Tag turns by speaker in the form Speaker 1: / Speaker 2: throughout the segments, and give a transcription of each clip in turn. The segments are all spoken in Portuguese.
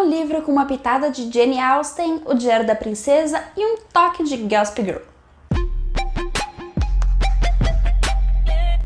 Speaker 1: um livro com uma pitada de Jane Austen, o Diário da Princesa e um toque de Gossip Girl.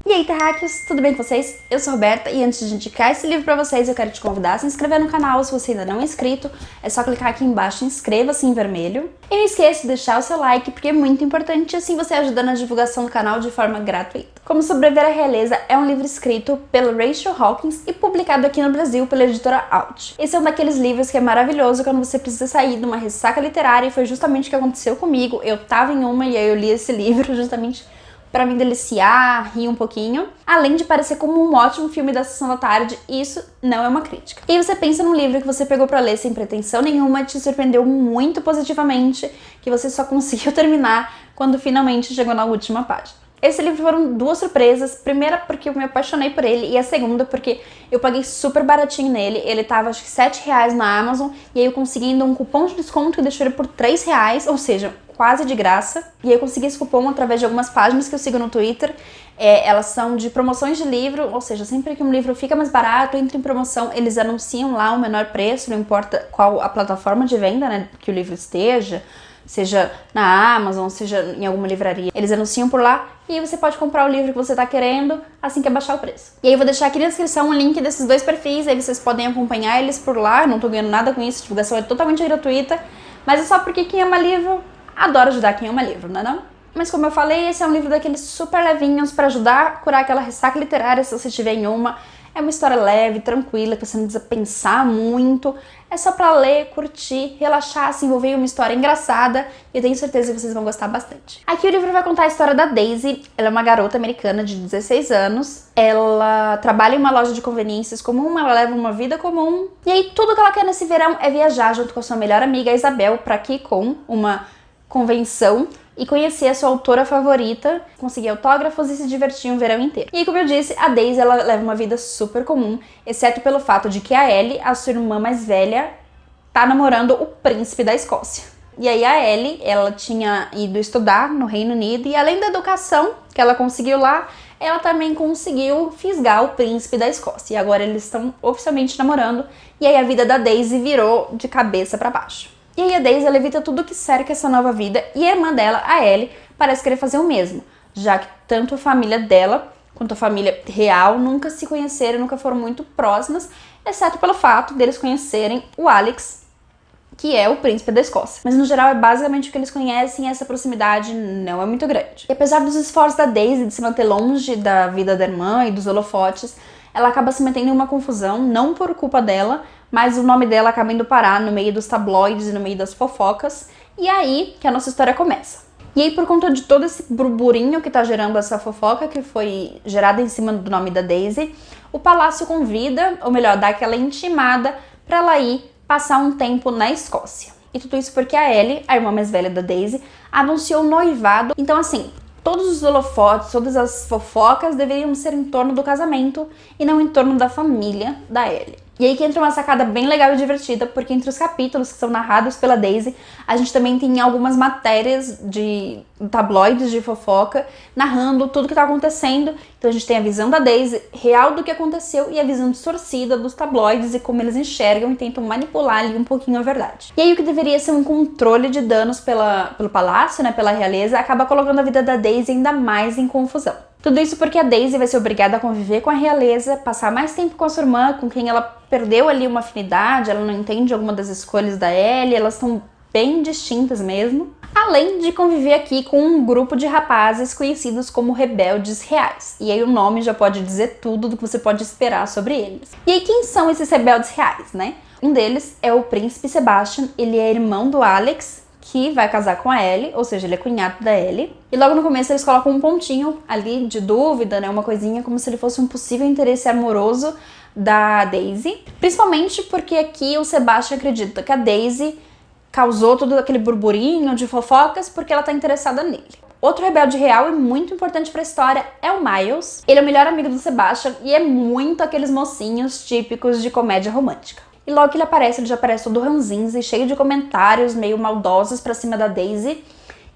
Speaker 1: E aí, terráqueos, tudo bem com vocês? Eu sou a Roberta e antes de indicar esse livro pra vocês, eu quero te convidar a se inscrever no canal se você ainda não é inscrito. É só clicar aqui embaixo e inscreva-se em vermelho. E não esqueça de deixar o seu like, porque é muito importante, assim você ajuda na divulgação do canal de forma gratuita. Como Sobreviver à Realeza é um livro escrito pela Rachel Hawkins e publicado aqui no Brasil pela editora Out. Esse é um daqueles livros que é maravilhoso quando você precisa sair de uma ressaca literária e foi justamente o que aconteceu comigo. Eu tava em uma e aí eu li esse livro justamente pra me deliciar, rir um pouquinho, além de parecer como um ótimo filme da sessão da tarde, isso não é uma crítica. E aí você pensa num livro que você pegou pra ler sem pretensão nenhuma, te surpreendeu muito positivamente, que você só conseguiu terminar quando finalmente chegou na última página. Esse livro foram duas surpresas, primeira porque eu me apaixonei por ele e a segunda porque eu paguei super baratinho nele, ele tava acho que R$7 na Amazon e aí eu consegui ainda um cupom de desconto que deixou ele por R$3, ou seja, quase de graça. E aí eu consegui esse cupom através de algumas páginas que eu sigo no Twitter, elas são de promoções de livro, ou seja, sempre que um livro fica mais barato, entra em promoção, eles anunciam lá o menor preço, não importa qual a plataforma de venda, né, que o livro esteja, seja na Amazon, seja em alguma livraria. Eles anunciam por lá e aí você pode comprar o livro que você tá querendo assim que abaixar o preço. E aí eu vou deixar aqui na descrição um link desses dois perfis, aí vocês podem acompanhar eles por lá, eu não tô ganhando nada com isso, a divulgação é totalmente gratuita, mas é só porque quem ama livro adora ajudar quem ama livro, não é não? Mas como eu falei, esse é um livro daqueles super levinhos pra ajudar a curar aquela ressaca literária se você estiver em uma. É uma história leve, tranquila, que você não precisa pensar muito. É só pra ler, curtir, relaxar, se envolver em uma história engraçada e eu tenho certeza que vocês vão gostar bastante. Aqui o livro vai contar a história da Daisy. Ela é uma garota americana de 16 anos. Ela trabalha em uma loja de conveniências comum, ela leva uma vida comum. E aí tudo que ela quer nesse verão é viajar junto com a sua melhor amiga, a Isabel, pra QCon, uma convenção, e conhecer a sua autora favorita, conseguir autógrafos e se divertir um verão inteiro. E aí, como eu disse, a Daisy ela leva uma vida super comum, exceto pelo fato de que a Ellie, a sua irmã mais velha, tá namorando o príncipe da Escócia. E aí a Ellie, ela tinha ido estudar no Reino Unido e além da educação que ela conseguiu lá, ela também conseguiu fisgar o príncipe da Escócia. E agora eles estão oficialmente namorando e aí a vida da Daisy virou de cabeça pra baixo. E aí a Daisy ela evita tudo que cerca essa nova vida e a irmã dela, a Ellie, parece querer fazer o mesmo, já que tanto a família dela quanto a família real nunca se conheceram, nunca foram muito próximas, exceto pelo fato deles conhecerem o Alex, que é o príncipe da Escócia. Mas no geral é basicamente o que eles conhecem e essa proximidade não é muito grande. E apesar dos esforços da Daisy de se manter longe da vida da irmã e dos holofotes, ela acaba se metendo em uma confusão, não por culpa dela, mas o nome dela acaba indo parar no meio dos tabloides e no meio das fofocas, e é aí que a nossa história começa. E aí, por conta de todo esse burburinho que tá gerando essa fofoca, que foi gerada em cima do nome da Daisy, o palácio convida, ou melhor, dá aquela intimada pra ela ir passar um tempo na Escócia. E tudo isso porque a Ellie, a irmã mais velha da Daisy, anunciou o noivado. Então assim, todos os holofotes, todas as fofocas deveriam ser em torno do casamento e não em torno da família da Ellie. E aí que entra uma sacada bem legal e divertida, porque entre os capítulos que são narrados pela Daisy, a gente também tem algumas matérias de tabloides de fofoca, narrando tudo que tá acontecendo. Então a gente tem a visão da Daisy real do que aconteceu e a visão distorcida dos tabloides e como eles enxergam e tentam manipular ali um pouquinho a verdade. E aí o que deveria ser um controle de danos pelo palácio, né, pela realeza, acaba colocando a vida da Daisy ainda mais em confusão. Tudo isso porque a Daisy vai ser obrigada a conviver com a realeza, passar mais tempo com a sua irmã, com quem ela perdeu ali uma afinidade, ela não entende alguma das escolhas da Ellie, elas estão bem distintas mesmo. Além de conviver aqui com um grupo de rapazes conhecidos como rebeldes reais. E aí o nome já pode dizer tudo do que você pode esperar sobre eles. E aí quem são esses rebeldes reais, né? Um deles é o príncipe Sebastian, ele é irmão do Alex, que vai casar com a Ellie, ou seja, ele é cunhado da Ellie. E logo no começo eles colocam um pontinho ali de dúvida, né, uma coisinha como se ele fosse um possível interesse amoroso da Daisy. Principalmente porque aqui o Sebastian acredita que a Daisy causou todo aquele burburinho de fofocas porque ela tá interessada nele. Outro rebelde real e muito importante pra história é o Miles. Ele é o melhor amigo do Sebastian e é muito aqueles mocinhos típicos de comédia romântica. E logo que ele já aparece todo ranzinza e cheio de comentários meio maldosos pra cima da Daisy.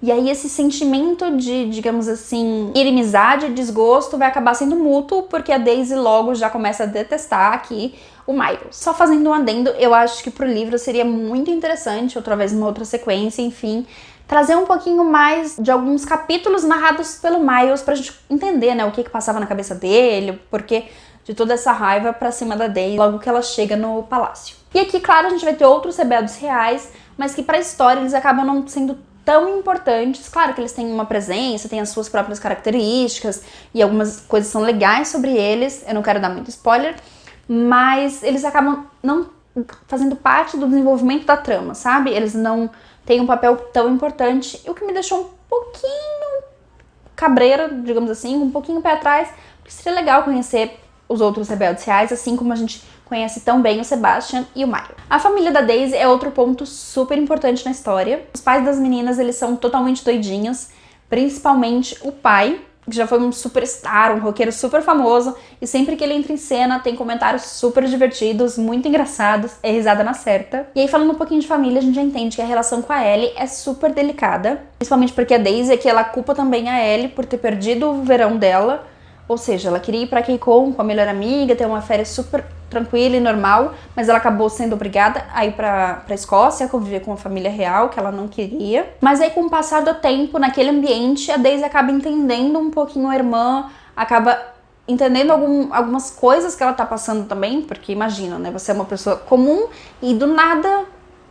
Speaker 1: E aí esse sentimento de, digamos assim, inimizade e desgosto vai acabar sendo mútuo, porque a Daisy logo já começa a detestar aqui o Miles. Só fazendo um adendo, eu acho que pro livro seria muito interessante, outra vez uma outra sequência, enfim, trazer um pouquinho mais de alguns capítulos narrados pelo Miles pra gente entender, né, o que passava na cabeça dele, o porquê de toda essa raiva pra cima da Daisy logo que ela chega no palácio. E aqui, claro, a gente vai ter outros rebeldes reais, mas que pra história eles acabam não sendo tão importantes. Claro que eles têm uma presença, têm as suas próprias características e algumas coisas são legais sobre eles, eu não quero dar muito spoiler, mas eles acabam não fazendo parte do desenvolvimento da trama, sabe? Eles não têm um papel tão importante, o que me deixou um pouquinho cabreira, digamos assim, um pouquinho pé atrás, porque seria legal conhecer os outros rebeldes reais, assim como a gente conhece tão bem o Sebastian e o Miles. A família da Daisy é outro ponto super importante na história. Os pais das meninas, eles são totalmente doidinhos, principalmente o pai, que já foi um superstar, um roqueiro super famoso, e sempre que ele entra em cena tem comentários super divertidos, muito engraçados, é risada na certa. E aí, falando um pouquinho de família, a gente já entende que a relação com a Ellie é super delicada, principalmente porque a Daisy aqui, ela culpa também a Ellie por ter perdido o verão dela, ou seja, ela queria ir pra KCON com a melhor amiga, ter uma férias super tranquila e normal, mas ela acabou sendo obrigada a ir pra Escócia, conviver com a família real, que ela não queria. Mas aí, com o passar do tempo, naquele ambiente, a Daisy acaba entendendo um pouquinho a irmã, acaba entendendo algumas coisas que ela tá passando também, porque imagina, né, você é uma pessoa comum e do nada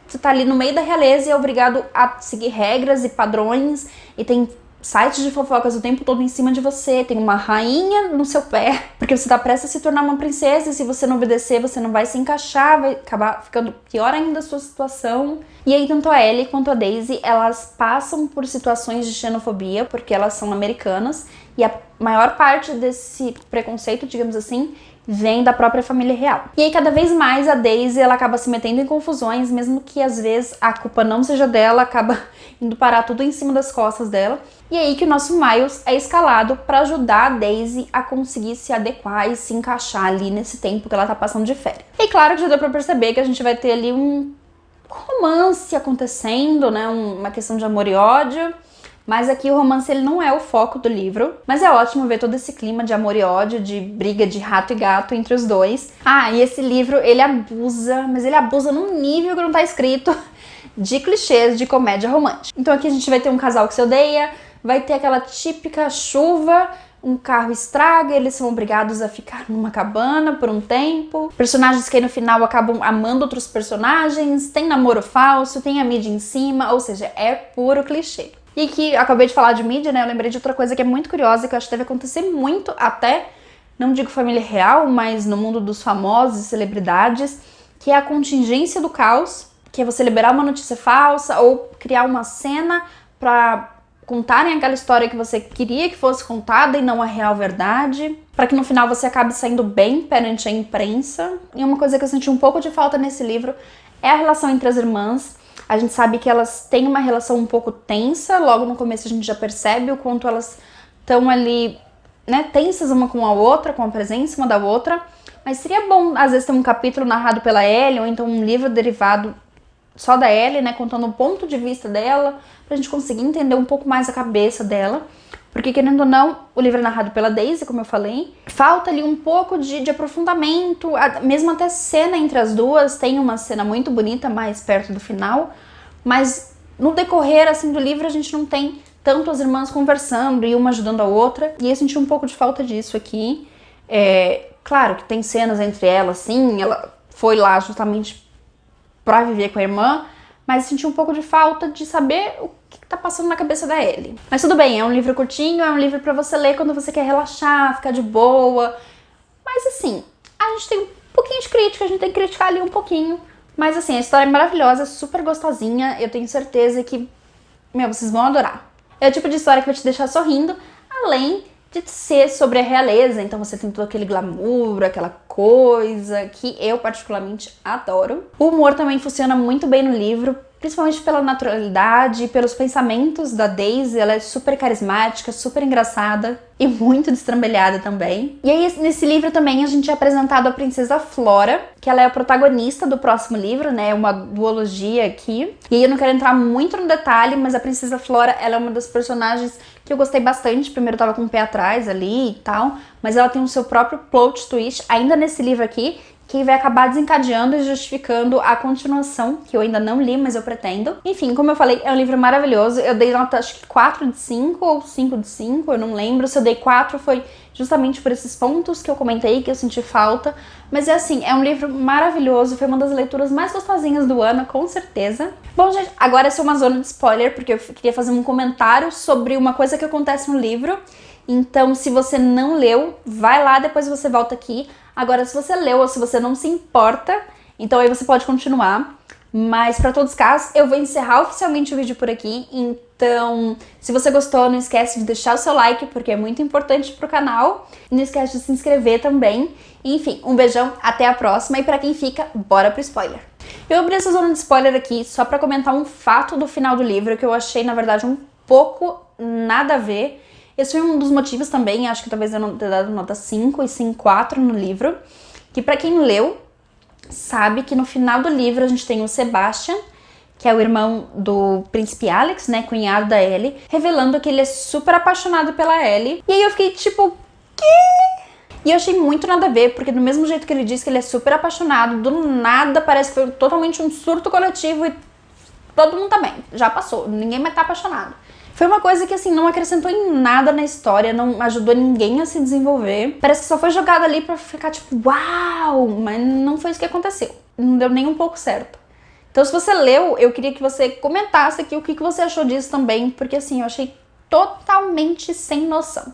Speaker 1: você tá ali no meio da realeza e é obrigado a seguir regras e padrões, e tem sites de fofocas o tempo todo em cima de você, tem uma rainha no seu pé, porque você tá prestes a se tornar uma princesa e se você não obedecer, você não vai se encaixar, vai acabar ficando pior ainda a sua situação. E aí, tanto a Ellie quanto a Daisy, elas passam por situações de xenofobia, porque elas são americanas, e a maior parte desse preconceito, digamos assim, vem da própria família real. E aí, cada vez mais, a Daisy, ela acaba se metendo em confusões, mesmo que às vezes a culpa não seja dela, acaba indo parar tudo em cima das costas dela. E aí que o nosso Miles é escalado para ajudar a Daisy a conseguir se adequar e se encaixar ali nesse tempo que ela tá passando de férias. E claro que já deu pra perceber que a gente vai ter ali um romance acontecendo, né, uma questão de amor e ódio. Mas aqui o romance, ele não é o foco do livro, mas é ótimo ver todo esse clima de amor e ódio, de briga de rato e gato entre os dois. Ah, e esse livro, ele abusa, mas ele abusa num nível que não tá escrito, de clichês de comédia romântica. Então aqui a gente vai ter um casal que se odeia, vai ter aquela típica chuva, um carro estraga, eles são obrigados a ficar numa cabana por um tempo. Personagens que aí no final acabam amando outros personagens, tem namoro falso, tem a mídia em cima, ou seja, é puro clichê. E que acabei de falar de mídia, né? Eu lembrei de outra coisa que é muito curiosa, que eu acho que deve acontecer muito até, não digo família real, mas no mundo dos famosos e celebridades, que é a contingência do caos, que é você liberar uma notícia falsa ou criar uma cena pra contarem aquela história que você queria que fosse contada e não a real verdade, para que no final você acabe saindo bem perante a imprensa. E uma coisa que eu senti um pouco de falta nesse livro é a relação entre as irmãs. A gente sabe que elas têm uma relação um pouco tensa, logo no começo a gente já percebe o quanto elas estão ali, né, tensas uma com a outra, com a presença uma da outra, mas seria bom, às vezes, ter um capítulo narrado pela Ellie, ou então um livro derivado só da Ellie, né, contando o ponto de vista dela, pra gente conseguir entender um pouco mais a cabeça dela, porque, querendo ou não, o livro é narrado pela Daisy, como eu falei, falta ali um pouco de aprofundamento, mesmo até cena entre as duas, tem uma cena muito bonita mais perto do final, mas no decorrer, assim, do livro a gente não tem tanto as irmãs conversando e uma ajudando a outra, e eu senti um pouco de falta disso aqui. Claro que tem cenas entre elas, sim, ela foi lá justamente pra viver com a irmã, mas eu senti um pouco de falta de saber o que tá passando na cabeça da Ellie. Mas tudo bem, é um livro curtinho, é um livro pra você ler quando você quer relaxar, ficar de boa. Mas assim, a gente tem um pouquinho de crítica, a gente tem que criticar ali um pouquinho. Mas assim, a história é maravilhosa, super gostosinha, eu tenho certeza que, vocês vão adorar. É o tipo de história que vai te deixar sorrindo, além de ser sobre a realeza, então você tem todo aquele glamour, aquela coisa que eu particularmente adoro. O humor também funciona muito bem no livro, principalmente pela naturalidade e pelos pensamentos da Daisy. Ela é super carismática, super engraçada e muito destrambelhada também. E aí, nesse livro também, a gente é apresentado a princesa Flora, que ela é a protagonista do próximo livro, né? Uma duologia aqui. E aí eu não quero entrar muito no detalhe, mas a princesa Flora, ela é uma das personagens que eu gostei bastante. Primeiro eu tava com o pé atrás ali e tal, mas ela tem o seu próprio plot twist ainda nesse livro aqui, que vai acabar desencadeando e justificando a continuação, que eu ainda não li, mas eu pretendo. Enfim, como eu falei, é um livro maravilhoso. Eu dei nota, acho que 4 de 5 ou 5 de 5, eu não lembro. Se eu dei 4 foi justamente por esses pontos que eu comentei, que eu senti falta. Mas é assim, é um livro maravilhoso, foi uma das leituras mais gostosinhas do ano, com certeza. Bom, gente, agora essa é uma zona de spoiler, porque eu queria fazer um comentário sobre uma coisa que acontece no livro. Então, se você não leu, vai lá, depois você volta aqui. Agora, se você leu ou se você não se importa, então aí você pode continuar. Mas, para todos os casos, eu vou encerrar oficialmente o vídeo por aqui. Então, se você gostou, não esquece de deixar o seu like, porque é muito importante pro canal. E não esquece de se inscrever também. Enfim, um beijão, até a próxima. E para quem fica, bora pro spoiler. Eu abri essa zona de spoiler aqui só para comentar um fato do final do livro que eu achei, na verdade, um pouco nada a ver. Esse foi um dos motivos também, acho que talvez eu não tenha dado nota 5 e sim 4 no livro, que pra quem leu, sabe que no final do livro a gente tem o Sebastian, que é o irmão do príncipe Alex, né, cunhado da Ellie, revelando que ele é super apaixonado pela Ellie. E aí eu fiquei tipo, quê? E eu achei muito nada a ver, porque do mesmo jeito que ele diz que ele é super apaixonado, do nada parece que foi totalmente um surto coletivo e todo mundo tá bem, já passou, ninguém mais tá apaixonado. Foi uma coisa que, assim, não acrescentou em nada na história, não ajudou ninguém a se desenvolver. Parece que só foi jogado ali pra ficar tipo, uau! Mas não foi isso que aconteceu. Não deu nem um pouco certo. Então, se você leu, eu queria que você comentasse aqui o que você achou disso também, porque, assim, eu achei totalmente sem noção.